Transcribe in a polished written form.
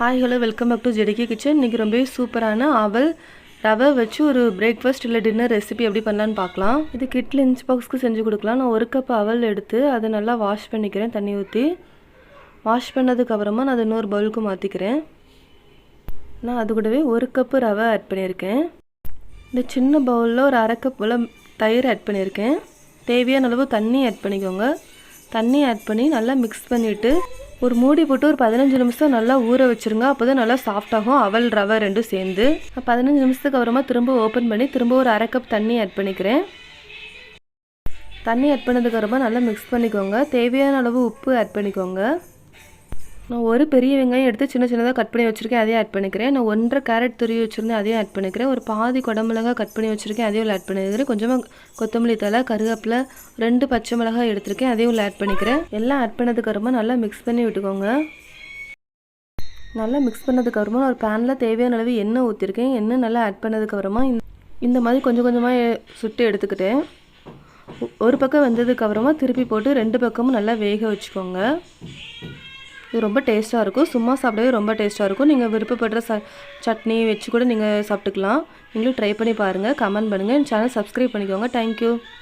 Hi hello welcome back to JDK kitchen. இன்றைக்கி ரொம்பவே சூப்பரான அவல் ரவை வச்சு ஒரு பிரேக்ஃபாஸ்ட் இல்லை டின்னர் ரெசிபி எப்படி பண்ணலான்னு பார்க்கலாம். இது கிட் லஞ்ச் பாக்ஸ்க்கு செஞ்சு கொடுக்கலாம். நான் 1 கப் அவல் எடுத்து அதை நல்லா வாஷ் பண்ணிக்கிறேன். தண்ணி ஊற்றி வாஷ் பண்ணதுக்கப்புறமா நான் அதை இன்னொரு பவுலுக்கு மாற்றிக்கிறேன். நான் அது கூடவே 1 கப்பு ரவை ஆட் பண்ணியிருக்கேன். இந்த சின்ன பவுலில் ஒரு அரை கப் போல் தயிர் ஆட் பண்ணியிருக்கேன். தேவையான அளவு தண்ணி ஆட் பண்ணிக்கோங்க. தண்ணி ஆட் பண்ணி நல்லா மிக்ஸ் பண்ணிவிட்டு ஒரு மூடி போட்டு ஒரு 15 நிமிஷம் நல்லா ஊற வச்சுருங்க. அப்போ தான் நல்லா சாஃப்டாகும் அவல் ரவை ரெண்டும் சேர்ந்து. 15 நிமிஷத்துக்கு அப்புறமா திரும்ப ஓப்பன் பண்ணி திரும்ப ஒரு அரை கப் தண்ணி ஆட் பண்ணிக்கிறேன். தண்ணி ஆட் பண்ணதுக்கப்புறமா நல்லா மிக்ஸ் பண்ணிக்கோங்க. தேவையான அளவு உப்பு ஆட் பண்ணிக்கோங்க. நான் ஒரு பெரிய வெங்காயம் எடுத்து சின்ன சின்னதாக கட் பண்ணி வச்சுருக்கேன், அதையும் ஆட் பண்ணிக்கிறேன். நான் 1.5 கேரட் துருவி வச்சுருந்தேன், அதையும் ஆட் பண்ணிக்கிறேன். ஒரு பாதி குடமிளகாய் கட் பண்ணி வச்சுருக்கேன், அதையும் ஆட் பண்ணிக்கிறேன். கொஞ்சமாக கொத்தமல்லி தழை, கருவேப்பிலை, 2 பச்சை மிளகாய் எடுத்திருக்கேன், அதையும் ஆட் பண்ணிக்கிறேன். எல்லாம் ஆட் பண்ணதுக்கப்புறமா நல்லா மிக்ஸ் பண்ணி விட்டுக்கோங்க. நல்லா மிக்ஸ் பண்ணதுக்கப்புறமா ஒரு பேனில் தேவையான அளவு எண்ணெய் ஊற்றிருக்கேன். எண்ணெய் நல்லா ஆட் பண்ணதுக்கப்புறமா இந்த மாதிரி கொஞ்சம் கொஞ்சமாக சுட்டு எடுத்துக்கிட்டேன். ஒரு பக்கம் வந்ததுக்கப்புறமா திருப்பி போட்டு 2 பக்கமும் நல்லா வேக வச்சுக்கோங்க. இது ரொம்ப டேஸ்ட்டாக இருக்கும். சும்மா சாப்பிடவே ரொம்ப டேஸ்ட்டாக இருக்கும். நீங்கள் விருப்பப்படுற சட்னி வச்சு கூட நீங்கள் சாப்பிட்டுக்கலாம். நீங்களும் ட்ரை பண்ணி பாருங்கள். கமெண்ட் பண்ணுங்கள். என் சேனல் சப்ஸ்கிரைப் பண்ணிக்கோங்க. தேங்க்யூ.